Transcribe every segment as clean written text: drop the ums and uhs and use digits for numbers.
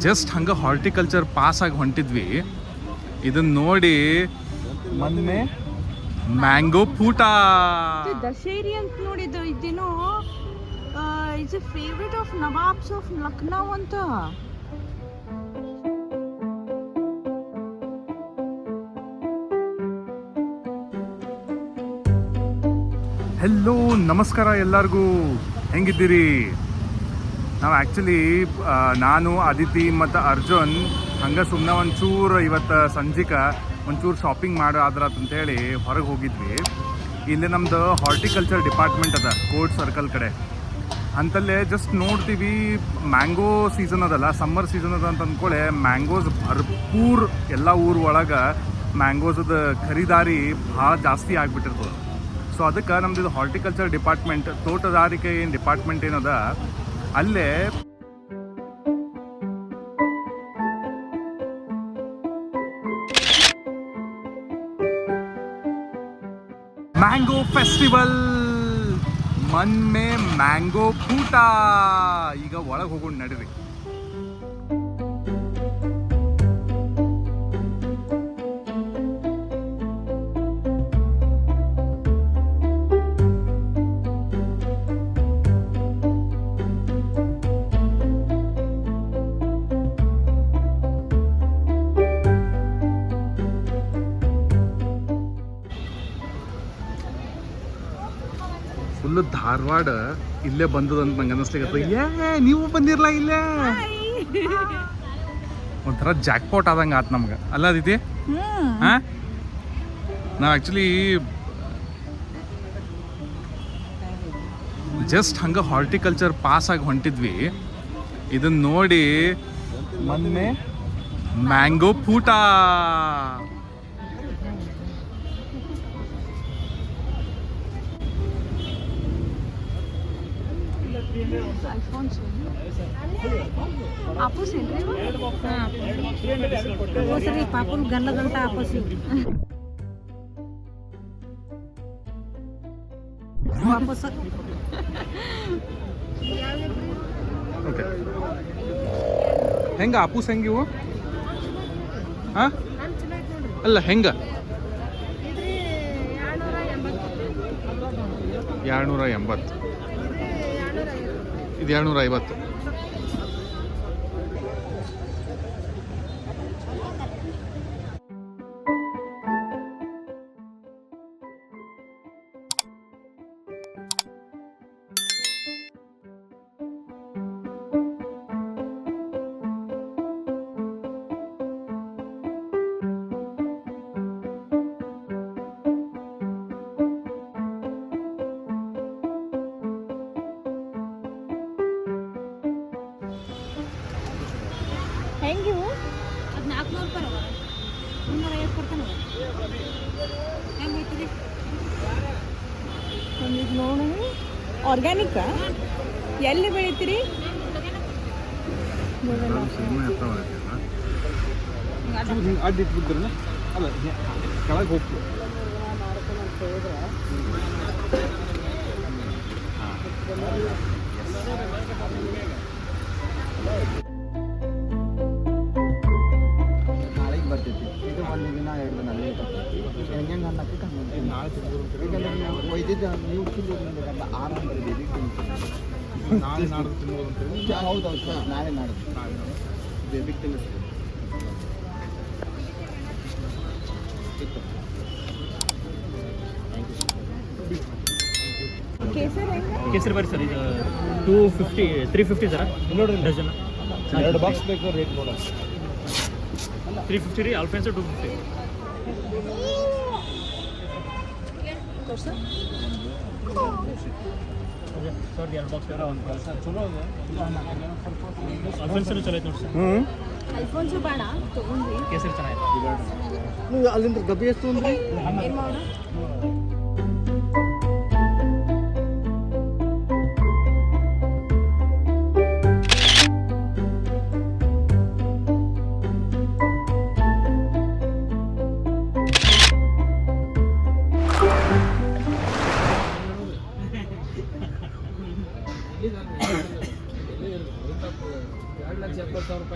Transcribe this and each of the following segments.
Just ಹಂಗೆ horticulture ಪಾಸಾಗಿ ಹೊಂಟಿದ್ವಿ. ಇದನ್ನ ನೋಡಿ ಮೊನ್ನೆ ಮ್ಯಾಂಗೋ ಫೂಟ ದಶೇರಿ ಅಂತ ನೋಡಿದ್ದು. ಇದೇನೋ it's a favourite of nawabs of Lucknow ಅಂತ. ಹೆಲ್ಲೋ, ನಮಸ್ಕಾರ ಎಲ್ಲರಿಗೂ. ಹೆಂಗಿದ್ದೀರಿ? ನಾವು ಆ್ಯಕ್ಚುಲಿ ನಾನು ಅದಿತಿ ಮತ್ತು ಅರ್ಜುನ್ ಹಂಗೆ ಸುಮ್ಮನೆ ಒಂಚೂರು ಇವತ್ತು ಸಂಜಿಕೆ ಒಂಚೂರು ಶಾಪಿಂಗ್ ಮಾಡೋದ್ರ ಅಂತೇಳಿ ಹೊರಗೆ ಹೋಗಿದ್ವಿ. ಇಲ್ಲಿ ನಮ್ಮದು ಹಾರ್ಟಿಕಲ್ಚರ್ ಡಿಪಾರ್ಟ್ಮೆಂಟ್ ಅದ ಕೋರ್ಟ್ ಸರ್ಕಲ್ ಕಡೆ. ಅಂತಲ್ಲೇ ಜಸ್ಟ್ ನೋಡ್ತೀವಿ, ಮ್ಯಾಂಗೋ ಸೀಸನ್ ಅದಲ್ಲ, ಸಮ್ಮರ್ ಸೀಸನ್ ಅದ ಅಂತ ಅಂದ್ಕೊಳ್ಳೆ ಮ್ಯಾಂಗೋಸ್ ಭರ್ಪೂರ್ ಎಲ್ಲ ಊರು ಒಳಗೆ ಮ್ಯಾಂಗೋಸದ ಖರೀದಾರಿ ಭಾಳ ಜಾಸ್ತಿ ಆಗಿಬಿಟ್ಟಿರ್ತದೆ. ಸೊ ಅದಕ್ಕೆ ನಮ್ದು ಇದು ಹಾರ್ಟಿಕಲ್ಚರ್ ಡಿಪಾರ್ಟ್ಮೆಂಟ್, ತೋಟಗಾರಿಕೆ ಏನು ಡಿಪಾರ್ಟ್ಮೆಂಟ್ ಏನದ ಅಲ್ಲೇ ಮ್ಯಾಂಗೋ ಫೆಸ್ಟಿವಲ್ ಮನ್ ಮೇ ಮ್ಯಾಂಗೋ ಫೂಟ. ಈಗ ಒಳಗೆ ಹೋಗೋಣ ನಡೀರಿ. ಫುಲ್ಲು ಧಾರವಾಡ ಇಲ್ಲೇ ಬಂದದಂತ ನಂಗೆ ಅನ್ನಿಸ್ಲಿಕ್ಕೆ. ನೀವು ಬಂದಿರಲ್ಲ ಇಲ್ಲೇ? ಒಂಥರ ಜಾಕ್ಪಾಟ್ ಆದಂಗೆ ಆತು ನಮ್ಗೆ, ಅಲ್ಲ ಅದಿತಿ? ಹಾಂ, ನಾವು ಆ್ಯಕ್ಚುಲಿ ಜಸ್ಟ್ ಹಂಗೆ ಹಾರ್ಟಿಕಲ್ಚರ್ ಪಾಸಾಗಿ ಹೊಂಟಿದ್ವಿ. ಇದನ್ನ ನೋಡಿ ಮೊನ್ನೆ ಮ್ಯಾಂಗೋ ಫೂಟ. ಆಪೂಸ್ ಏನ್ರಿ? ಪಾಪನ್ ಗಂಡದಂತ ಆಪಸ್. ವಾಪಸ್ ಓಕೆ. ಹೆಂಗ ಆಪೂಸ್ ಹೆಂಗಿವು? ಹಾಂ ಅಲ್ಲ ಹೆಂಗ? 280. ಇದು 250. ಹೆಂಗಿವು? ಅದು 400 ರೂಪಾಯಿ. 350 ಕೊಡ್ತಾನೆ. ಹೆಂಗೈತ್ರಿ? ಇದು ನೋಡಿ, ಆರ್ಗ್ಯಾನಿಕ್. ಎಲ್ಲಿ ಬೆಳಿತೀರಿ? ಅಡ್ಡಿಟ್ಬಿಡ್ತಾರಲ್ಲ, ಅಲ್ಲ ಕೆಳಗೆ ಹೋಗ್ತೀವಿ. ನಾಳೆಗೆ ಬರ್ತೈತಿ. ಇದು 1 ದಿನ 2 ದಿನ ಲೇಟ್ ಆಗ್ತೈತಿ. ಹೆಂಗೆ ಅನ್ನಕ್ಕೆ ಯಾಕಂದ್ರೆ ನೀವು ಒಯ್ದಿದ್ದು ನೀವು ತಿನ್ನೋದ್ರಿಂದ ಆರಾಮ ಬರೀ ನಾಳೆ ನಾಡ್ದು ತಿನ್ಬೋದು ಅಂತೇಳಿ. ಹೌದೌದು ಸರ್, ನಾಳೆ ನಾಡ್ದು ಬೇಬಿಗೆ ತಿನ್ನಿಸ್ತೀವಿ. ಕೇಸರಿ ಬಾರಿ ಸರ್, ಇದು 250 350 ಸರ ನೋಡಿ ಡಜನ್. 2 ಬಾಕ್ಸ್ ಬೇಕು, ರೇಟ್ ನೋಡೋಣ. 350 ರೀ. ಆಲ್ಫೆನ್ಸೋ 250. ಸರ್ 2 ಬಾಕ್ಸ್ ಚಲೋ ಆಲ್ಫೆನ್ಸೋ ಚಲೋ ಐತೆ ನೋಡಿ ಸರ್. ಅಲ್ಫೋನ್ಸು ಬೇಡ ತಗೊಂಡ್ರಿ. ಕೇಸರಿ ಚೆನ್ನಾಗಿದೆ. ನೀವು ಅಲ್ಲಿಂದ ಗಬ್ಬಿ ಎಷ್ಟು ಅಂದ್ರೆ ಏನು ಮಾಡೋಣ? So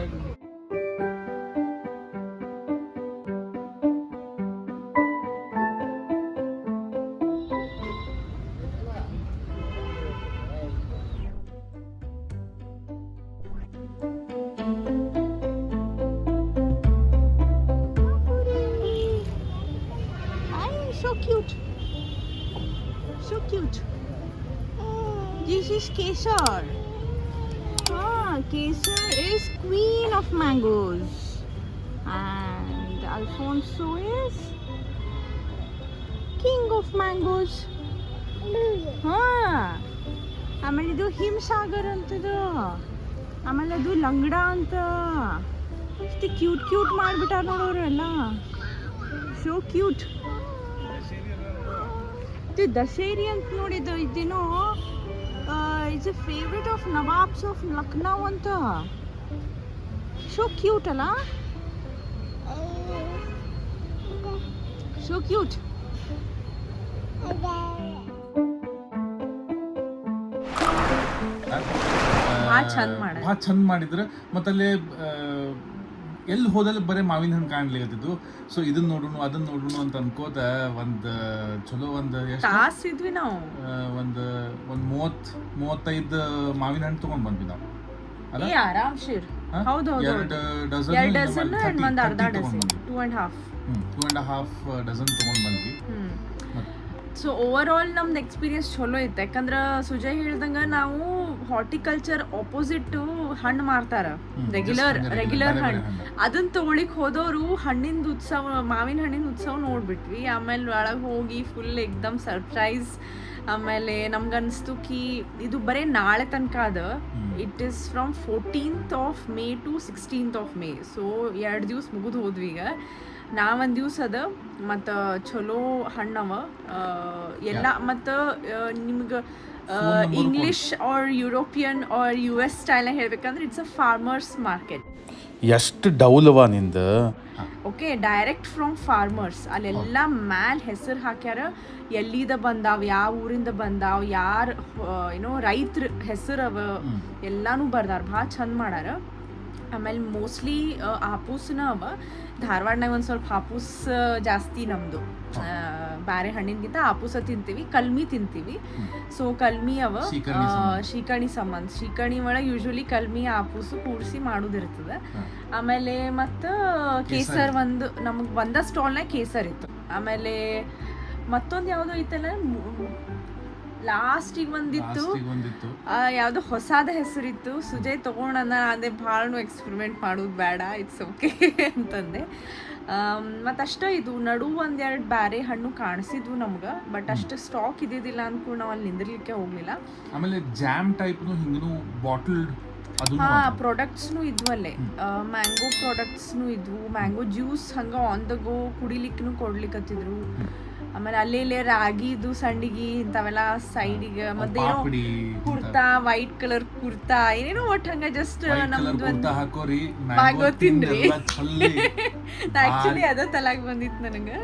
cute. So cute. This is Kesar. Kesar is queen of mangoes. And Alfonso is king of mangoes. ಆಮೇಲೆ ಇದು ಹಿಮಸಾಗರ್ ಅಂತದ, ಆಮೇಲೆ ಅದು ಲಂಗಡ ಅಂತ. ಎಷ್ಟು ಕ್ಯೂಟ್ ಮಾಡಿಬಿಟ್ಟಾರ ನೋಡೋರು ಎಲ್ಲ. So cute. ಇದು ದಶೇರಿ ಅಂತ ನೋಡಿದ್ದು ಇದೇನೋ it's a favourite of nawabs of Lucknow ಅಂತ. ಸೋ ಕ್ಯೂಟ್ ಅಲ್ಲ, ಸೋ ಕ್ಯೂಟ್. ಭಾಳ ಚಂದ ಮಾಡಿದ್ರೆ. ಮತ್ತು ಅಲ್ಲಿ ಎಲ್ಲಿ ಹೋದಲ್ಲಿ ಬರೀ ಮಾವಿನ ಹಣ್ಣು ಕಾಣ್ಲಿಕತ್ತಿದ್ದು. ಸೊ ಇದನ್ನ ನೋಡೋಣ ಅದನ್ನ ನೋಡೋಣ ಅಂತ ಅನ್ಕೋತ ಒಂದು ಚಲೋ ಒಂದು ಎಷ್ಟು ಇದ್ವಿ ನಾವು ಒಂದು 30-35 ಮಾವಿನ ಹಣ್ಣು ತೊಗೊಂಡು ಬಂದ್ವಿ ನಾವು. ಅಲ್ಲ ಆರಾಮ್ ಶೀರ್. ಹೌದು ಎರಡು ಡಜನ್ ಒಂದು ಅರ್ಧ ಡಜನ್ 2.5 ಡಜನ್ ತೊಗೊಂಡು ಬಂದ್ವಿ. ಸೊ ಓವರ್ ಆಲ್ ನಮ್ದು ಎಕ್ಸ್ಪೀರಿಯನ್ಸ್ ಚಲೋ ಇತ್ತು. ಯಾಕಂದ್ರೆ ಸುಜಯ್ ಹೇಳ್ದಂಗೆ ನಾವು ಹಾರ್ಟಿಕಲ್ಚರ್ ಆಪೋಸಿಟ್ ಹಣ್ಣು ಮಾರ್ತಾರ, ರೆಗ್ಯುಲರ್ ಹಣ್ಣು. ಅದನ್ನ ತಗೊಳಿಕ್ ಹೋದವರು ಹಣ್ಣಿಂದ ಉತ್ಸವ, ಮಾವಿನ ಹಣ್ಣಿನ ಉತ್ಸವ ನೋಡ್ಬಿಟ್ವಿ. ಆಮೇಲೆ ಒಳಗೆ ಹೋಗಿ ಫುಲ್ ಎಕ್ದಮ್ ಸರ್ಪ್ರೈಸ್. ಆಮೇಲೆ ನಮ್ಗನ್ಸ್ತು ಕಿ ಇದು ಬರೀ ನಾಳೆ ತನಕ ಅದ. It is from 14th of May to 16th of May. So 2 ದಿವಸ ಮುಗಿದು ಹೋದ್ವಿ. ಈಗ ನಾವೊಂದು ದಿವಸ ಅದ ಮತ್ತು ಚಲೋ ಹಣ್ಣವ ಎಲ್ಲ. ಮತ್ತು ನಿಮ್ಗೆ English or European or US ಸ್ಟೈಲ್ನಾಗ ಹೇಳ್ಬೇಕಂದ್ರೆ ಇಟ್ಸ್ ಅ ಫಾರ್ಮರ್ಸ್ ಮಾರ್ಕೆಟ್. ಎಷ್ಟು ಡೌಲವ ನಿಂದ. Okay, direct from farmers. ಅಲ್ಲೆಲ್ಲ ಮ್ಯಾಲ್ ಹೆಸರು ಹಾಕ್ಯಾರ, ಎಲ್ಲಿದ ಬಂದಾವ, ಯಾವ ಊರಿಂದ ಬಂದಾವ, ಯಾರು ಏನೋ ರೈತರ ಹೆಸರವ ಎಲ್ಲಾನು ಬರ್ದಾರ. ಭಾಳ ಚಂದ ಮಾಡ್ಯಾರ. ಆಮೇಲೆ ಮೋಸ್ಟ್ಲಿ ಹಾಪೂಸ್ನ ಅವ. ಧಾರವಾಡನಾಗ ಒಂದು ಸ್ವಲ್ಪ ಹಾಪೂಸ್ ಜಾಸ್ತಿ ನಮ್ಮದು. ಬೇರೆ ಹಣ್ಣಿನಗಿಂತ ಹಾಪೂಸ ತಿಂತೀವಿ, ಕಲ್ಮಿ ತಿಂತೀವಿ. ಸೊ ಕಲ್ಮಿ ಅವ ಶೀಕರ್ಣಿ ಸಂಬಂಧ. ಶೀಕರ್ಣಿ ಒಳಗೆ ಯೂಶ್ವಲಿ ಕಲ್ಮಿ ಹಾಪೂಸು ಕೂಡಿಸಿ ಮಾಡೋದಿರ್ತದೆ. ಆಮೇಲೆ ಮತ್ತು ಕೇಸರ್ ಒಂದು ನಮಗೆ ಬಂದ ಸ್ಟಾಲ್ನಾಗ ಕೇಸರ್ ಇತ್ತು. ಆಮೇಲೆ ಮತ್ತೊಂದು ಯಾವುದೋ ಐತಲ್ಲ ಲಾಸ್ಟಿಗೆ ಒಂದಿತ್ತು, ಯಾವುದೋ ಹೊಸಾದ ಹೆಸರಿತ್ತು. ಸುಜಯ್ ತೊಗೊಂಡಂದ ಅದೇ ಭಾಳ ಎಕ್ಸ್ಪೆರಿಮೆಂಟ್ ಮಾಡೋದು ಬೇಡ, ಇಟ್ಸ್ ಓಕೆ ಅಂತಂದೆ. ಮತ್ತು ಅಷ್ಟೇ ಇದು ನಡು 1-2 ಬ್ಯಾರೆ ಹಣ್ಣು ಕಾಣಿಸಿದ್ವು ನಮ್ಗೆ. ಬಟ್ ಅಷ್ಟು ಸ್ಟಾಕ್ ಇದ್ದಿದ್ದಿಲ್ಲ ಅಂದ್ಕೊಂಡು ನಾವು ಅಲ್ಲಿ ನಿಂದಿರ್ಲಿಕ್ಕೆ ಹೋಗಲಿಲ್ಲ. ಆಮೇಲೆ ಜಾಮ್ ಟೈಪ್ನು ಹಿಂಗೂ ಬಾಟಲ್ಡ್ ಪ್ರಾಡಕ್ಟ್ಸ್ನು ಇದ್ವು ಅಲ್ಲೇ. ಮ್ಯಾಂಗೋ ಪ್ರಾಡಕ್ಟ್ಸ್ನು ಇದ್ವು, ಮ್ಯಾಂಗೋ ಜ್ಯೂಸ್ ಹಂಗೆ ಆನ್ ದ ಗೋ ಕುಡಿಲಿಕ್ಕೂ ಕೊಡ್ಲಿಕ್ಕತ್ತಿದ್ರು. ಆಮೇಲೆ ಅಲ್ಲೇ ರಾಗಿದು ಸಂಡಿಗೆ ಇಂಥವೆಲ್ಲ ಸೈಡಿಗೆ. ಮತ್ತೇನೋ ಕುರ್ತಾ, ವೈಟ್ ಕಲರ್ ಕುರ್ತಾ, ಏನೇನೋ ಒಟ್ಟು ಹಂಗೆ ಜಸ್ಟ್ ನಮ್ದು ಒಂದು ಮ್ಯಾಂಗೋ ತಿನ್ರಿ. ಆಕ್ಚುಲಿ ಅದ ತಲಾಗ್ ಬಂದಿತ್ತು ನನಗೆ.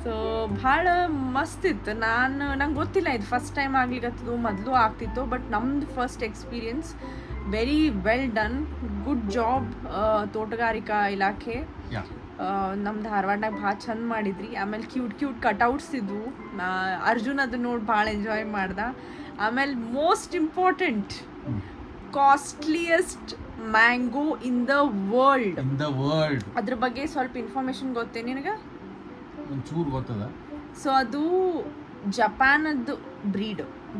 ಸೊ ಭಾಳ ಮಸ್ತ್ ಇತ್ತು. ನಂಗೆ ಗೊತ್ತಿಲ್ಲ ಇದು ಫಸ್ಟ್ ಟೈಮ್ ಆಗ್ಲಿಕ್ಕತ್ತದು, ಮೊದಲು ಆಗ್ತಿತ್ತು. ಬಟ್ ನಮ್ದು first experience very well done, good job ತೋಟಗಾರಿಕಾ ಇಲಾಖೆ. ನಮ್ಮ ಧಾರವಾಡನಾಗ ಭಾಳ ಚಂದ ಮಾಡಿದ್ರಿ. ಆಮೇಲೆ ಕ್ಯೂಟ್ ಕಟ್ಔಟ್ಸ್ ಇದ್ವು. ಅರ್ಜುನ್ ಅದನ್ನ ನೋಡಿ ಭಾಳ ಎಂಜಾಯ್ ಮಾಡ್ದ. ಆಮೇಲೆ most important, costliest mango in the world. ಅದ್ರ ಬಗ್ಗೆ ಸ್ವಲ್ಪ ಇನ್ಫಾರ್ಮೇಶನ್ ಗೊತ್ತೇ ನಿನಗೆ? ಒಂಚೂರು ಗೊತ್ತದ. ಸೊ ಅದು ಜಪಾನದ್ದು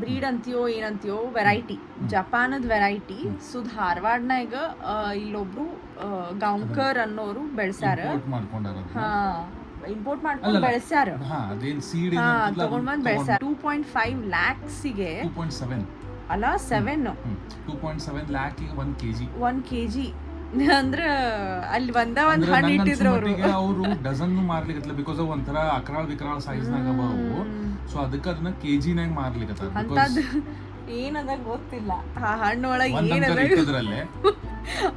ಬ್ರೀಡ್ ಅಂತೀಯೋ ಏನಂತೀಯೋ, ವೆರೈಟಿ, ಜಪಾನದ ವೆರೈಟಿ. ಸೊ ಧಾರವಾಡನಾಗ ಇಲ್ಲೊಬ್ರು ಗೌಂಕರ್ ಅನ್ನೋರು ಬೆಳೆಸ್ಯಾರ. ಇಂಪೋರ್ಟ್ ಮಾಡ್ಕೊಂಡು ಬೆಳೆಸ್ಯಾರ, ತಗೊಂಡ್ ಬಂದು ಬೆಳೆಸ್ಯಾರ. 2.5 lakhsಗೆ ಅಲ್ಲ 2.7 lakh 1 kg ಅಂದ್ರ ಅಲ್ಲಿ ಒಂದು ಹಣ್ಣು ಇಟ್ಟಿದ್ರು ಅವರು ಡಜನ್ ಮಾರ್ಲಿಕ್ಕೆ. ಬಿಕಾಸ್ ಅವ್ ಒಂಥರ ಅಕ್ರಾಳ್ ವಿಕ್ರಾಳ್ ಸೈಜ್ ನಾಗ ಅವು. ಸೊ ಅದಕ್ಕೆ ಅದನ್ನ ಕೆಜಿನಾಗ ಮಾರ್ಲಿಕ್ಕೆ. ಅಂತದ್ ಏನದ ಗೊತ್ತಿಲ್ಲ ಆ ಹಣ್ಣೊಳಗೆ ಒಂದ್ ಏನದ ಅಂಕಲ್ ಇಟ್ಟದ್ರಲ್ಲೇ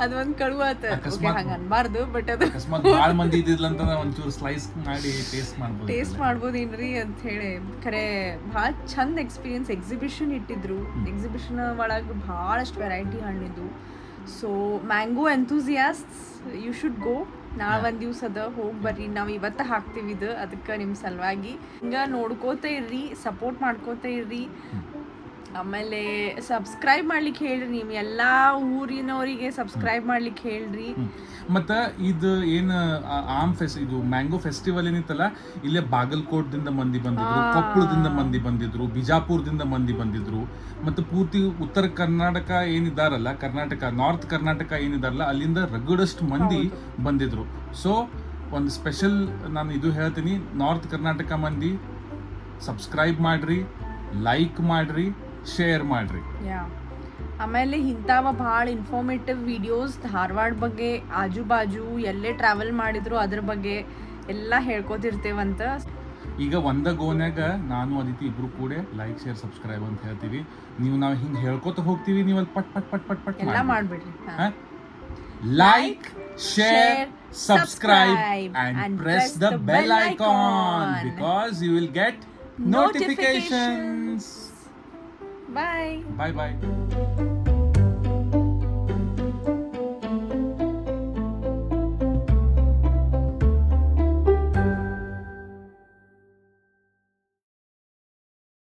ಅದೊಂದ್ ಕಳುವಾತ ಅಕಸ್ಮಾತ್ ಹಂಗ ಅನ್ಬಾರ್ದು ಬಟ್ ಅದು ಅಕಸ್ಮಾತ್ ಭಾಳ ಮಂದಿ ಇದ್ದಿದ್ಲ ಅಂತ ಒಂಚೂರು ಸ್ಲೈಸ್ ಮಾಡಿ ಟೇಸ್ಟ್ ಮಾಡ್ಬೋದು. ಟೇಸ್ಟ್ ಮಾಡ್ಬೋದೇನ್ರಿ ಅಂತ ಹೇಳಿ ಖರೆ ಭಾಳ ಚಂದ ಎಕ್ಸ್ಪೀರಿಯನ್ಸ್. ಎಕ್ಸಿಬಿಷನ್ ಇಟ್ಟಿದ್ರು, ಎಕ್ಸಿಬಿಷನ್ ಒಳಗೆ ಭಾಳಷ್ಟು ವೆರೈಟಿ ಹಣ್ಣಿದ್ದು. So mango enthusiasts you should go. ನಾಳೆ ಒಂದು ದಿವ್ಸ ಅದ ಹೋಗಿ ಬರ್ರಿ. ನಾವು ಇವತ್ತು ಹಾಕ್ತೀವಿ ಇದು, ಅದಕ್ಕೆ ನಿಮ್ಮ ಸಲುವಾಗಿ ಹಿಂಗೆ ನೋಡ್ಕೋತ ಇರ್ರಿ, ಸಪೋರ್ಟ್ ಮಾಡ್ಕೋತ ಇರ್ರಿ. ಆಮೇಲೆ ಸಬ್ಸ್ಕ್ರೈಬ್ ಮಾಡ್ಲಿಕ್ಕೆ ಹೇಳ್ರಿ, ನೀವು ಎಲ್ಲ ಊರಿನವರಿಗೆ ಸಬ್ಸ್ಕ್ರೈಬ್ ಮಾಡ್ಲಿಕ್ಕೆ ಹೇಳ್ರಿ. ಮತ್ತು ಇದು ಏನು ಇದು ಮ್ಯಾಂಗೋ ಫೆಸ್ಟಿವಲ್ ಏನಿತ್ತಲ್ಲ, ಇಲ್ಲೇ ಬಾಗಲಕೋಟದಿಂದ ಮಂದಿ ಬಂದಿದ್ರು, ಕೊಪ್ಪಳದಿಂದ ಮಂದಿ ಬಂದಿದ್ರು, ಬಿಜಾಪುರದಿಂದ ಮಂದಿ ಬಂದಿದ್ರು, ಮತ್ತು ಪೂರ್ತಿ ಉತ್ತರ ಕರ್ನಾಟಕ ಏನಿದಾರಲ್ಲ, ನಾರ್ತ್ ಕರ್ನಾಟಕ ಏನಿದಾರಲ್ಲ, ಅಲ್ಲಿಂದ ರಗಡಷ್ಟು ಮಂದಿ ಬಂದಿದ್ರು. ಸೊ ಒಂದು ಸ್ಪೆಷಲ್ ನಾನು ಇದು ಹೇಳ್ತೀನಿ, ನಾರ್ತ್ ಕರ್ನಾಟಕ ಮಂದಿ ಸಬ್ಸ್ಕ್ರೈಬ್ ಮಾಡ್ರಿ, ಲೈಕ್ ಮಾಡ್ರಿ, ಶೇರ್ ಮಾಡ್ರಿ. ಆಮೇಲೆ ಇಂಥವ ಭಾಳ ಇನ್ಫಾರ್ಮೇಟಿವ್ ವಿಡಿಯೋಸ್ ಧಾರವಾಡ ಬಗ್ಗೆ, ಆಜು ಬಾಜು ಎಲ್ಲೇ ಟ್ರಾವೆಲ್ ಮಾಡಿದ್ರು ಅದ್ರ ಬಗ್ಗೆ ಎಲ್ಲ ಹೇಳ್ಕೊತಿರ್ತೇವಂತ. ಈಗ ಒಂದ ಗೋನ್ಯಾಗ ನಾನು ಅದಿತಿ ಇಬ್ರು ಕೂಡ ಲೈಕ್ ಶೇರ್ ಸಬ್ಸ್ಕ್ರೈಬ್ ಅಂತ ಹೇಳ್ತೀವಿ. ನಾವು ಹಿಂಗೆ ಹೇಳ್ಕೊತ ಹೋಗ್ತೀವಿ, ನೀವು ಅಲ್ಲಿ ಪಟ್ ಪಟ್ ಪಟ್ ಪಟ್ ಪಟ್ ಎಲ್ಲ ಮಾಡ್ಬಿಡ್ರಿ. Like share subscribe and press the bell icon because you will get notifications. Bye. Bye bye.